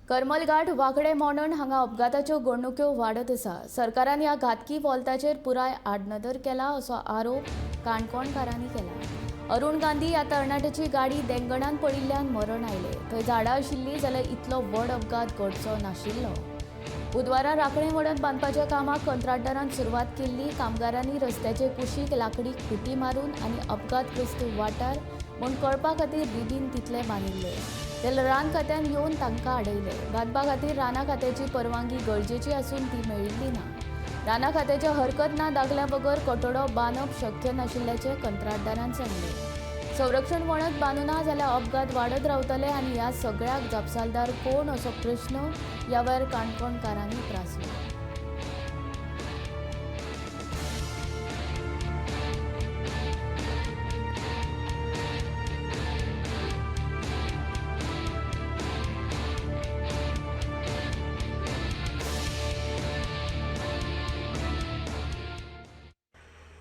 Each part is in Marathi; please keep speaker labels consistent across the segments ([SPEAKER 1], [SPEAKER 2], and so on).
[SPEAKER 1] करमलघाट वाकडे मोणण हांगा अपघाताच्यो घडणुक्यो वाडत आसा। सरकारान ह्या घातकी वॉल्ताचेर पुराय आडनदर केला असो आरोप काणकोणकारांनी केला। अरुण गांधी ह्या तरणाट्याची गाडी देंगणान पडिल्ल्यान मरण आयले। थंय झाडां आशिल्लीं जाल्यार इतलो व्हड अपघात घडचो नाशिल्लो। बुधवारा राखणे वडत बांदपाच्या कामाक कंत्राटदारान सुरवात केल्ली। कामगारांनी रस्त्याचे कुशीक लाकडी खुटी मारून आनी अपघातग्रस्त वाठार म्हूण कळपा खातीर रिबीन तितले बांदिल्ले। तेल रान खात्यान येवन तांकां आडयले। बांदपा खातीर राना खात्याची परवानगी गरजेची आसून ती मेळिल्ली ना। राना खात्याच्या हरकत ना दाखल्या बगर कटडो बांदप शक्य नाशिल्ल्याचे कंत्राटदारान सांगले। संरक्षण वणत बांदूना जाल्यार अपघात वाडत रावतले आनी ह्या सगळ्याक जापसालदार कोण असो प्रश्न ह्या वेळार काणकोणकारांनी त्रासलो।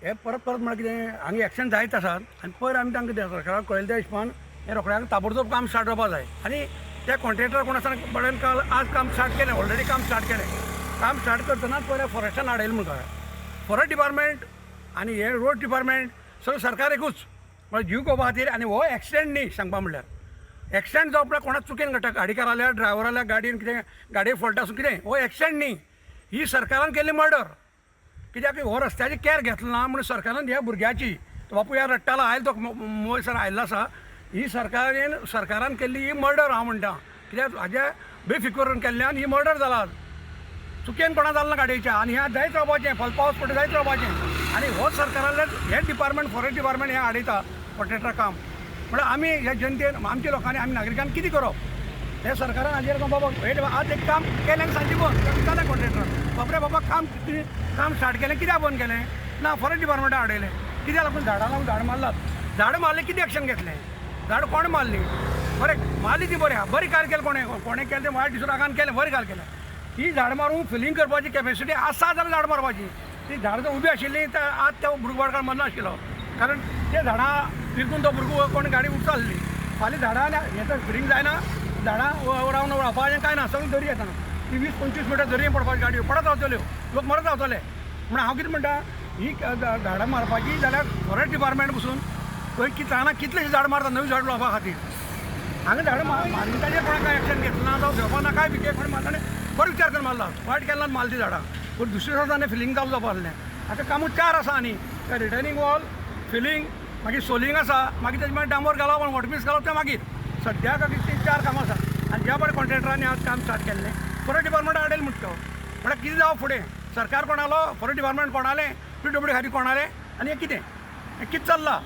[SPEAKER 2] हे परत म्हणल्यार कितें हांगा एक्शन जायत आसात आनी पयर आमी तांकां कितें सरकाराक कळयले त्या हिशोबान हें रोखड्याक ताबडतोब काम स्टार्ट जावपा जाय आनी त्या कॉन्ट्रॅक्टर कोण आसा बरें काल आज काम स्टार्ट केलें ऑलरेडी काम स्टार्ट केलें। काम स्टार्ट करतना पयलें फॉरेस्टान हाडयलें म्हणून कळ्ळें। फॉरेस्ट डिपार्टमेंट आनी हे रोड डिपार्टमेंट सगळें सरकार एकूच म्हळ्यार जीव घेवपा खातीर आनी हो एक्सिडेंट न्ही सांगपा म्हणल्यार एक्सिडेंट जावप म्हळ्यार कोणाक चुकेन घडटा गाडीकार आल्या ड्रायव्हर आल्या गाडयेन कितें गाडये फॉल्ट आसूं कितें हो एक्सिडेंट न्ही ही सरकारान केल्ली मर्डर। कित्याक हो रस्त्याची कॅर घेतलो ना म्हणून सरकारान ह्या भुरग्याची तो बापूय ह्या रट्टाला आयला तो मोयसर आयल्लो आसा ही सरकारान केल्ली ही मर्डर हांव म्हणटा। कित्याक हाज्या बेफिकुरान केल्ल्यान ही मर्डर जाला चुकेन कोणा जालें ना गाडयेच्या आनी ह्या जायत रावपाचें पावस पडटा जायत रावपाचें आनी हो सरकारान हे डिपार्टमेंट फॉरेस्ट डिपार्टमेंट हें आडयता कॉन्ट्रॅक्टर काम म्हळ्यार आमी ह्या जनतेन आमच्या लोकांनी आमी नागरिकांनी कितें करप हे सरकारान हाजेर बाबा हे आज एक काम केलें सांजचे बंद जालें कॉन्ट्रॅक्टर बापरे बाबा काम स्टार्ट केलें कित्याक बंद केलें ना फॉरेस्ट डिपार्टमेंटान हाडयलें कित्याक लागून झाडां लागून झाड मारलात झाड मारले कितें एक्शन घेतलें झाड कोण मारली बरें मारली ती बरी कार केलें कोणें केलें तें वायट दिसून रागान केलें बरी कार केलें ही झाड मारून फिलिंग करपाची कॅपेसिटी आसा जाल्यार झाड मारपाची ती झाडां जर उबी आशिल्ली तर आज त्या भुरगो मरनाशिल्लो कारण ते झाडां विकून तो भुरगो कोण गाडी उरता आसली फाल्यां झाडां हें तर फिलिंग जायना झाडां रावन उडोवपाचें कांय ना सगळीं दरी येता ती 20-25 मिटर दरये पडपाची गाडयो पडत रावतल्यो लोक मरत रावतले म्हण हांव कितें म्हणटा ही झाडां मारपाची जाल्यार फॉरेस्ट डिपार्टमेंट बसून थंय कितले कितलेशे झाड मारता नवी झाड लावपा खातीर हांगा झाडां मारली ताजेर कोणाक काय एक्शन घेतलो ना जावं घेवपा ना काय भिके कोण मारताले बरो विचार करून मारला वायट केन्ना मारली ती झाडां पूण दुसरे दिसा ताणें फिलिंग चालू जावपा आसलें आतां कामूच 4 आसा आनी रिटर्निंग वॉल फिलिंग मागीर सोलिंग आसा मागीर तेजे मागीर डांबोर घालप आनी वॉटरपीस घालप तें मागीर सद्याक ती 4 कामां आसा आनी ज्या बरें कॉन्ट्रॅक्टरांनी आज काम स्टार्ट केल्लें फॉरेस्ट डिपार्टमेंट हाडयलें म्हणटा म्हळ्यार कितें जावं फुडें सरकार कोणालो फॉरेस्ट डिपार्टमेंट कोणालें PWD खातीर कोणालें आनी हें कितें चल्लां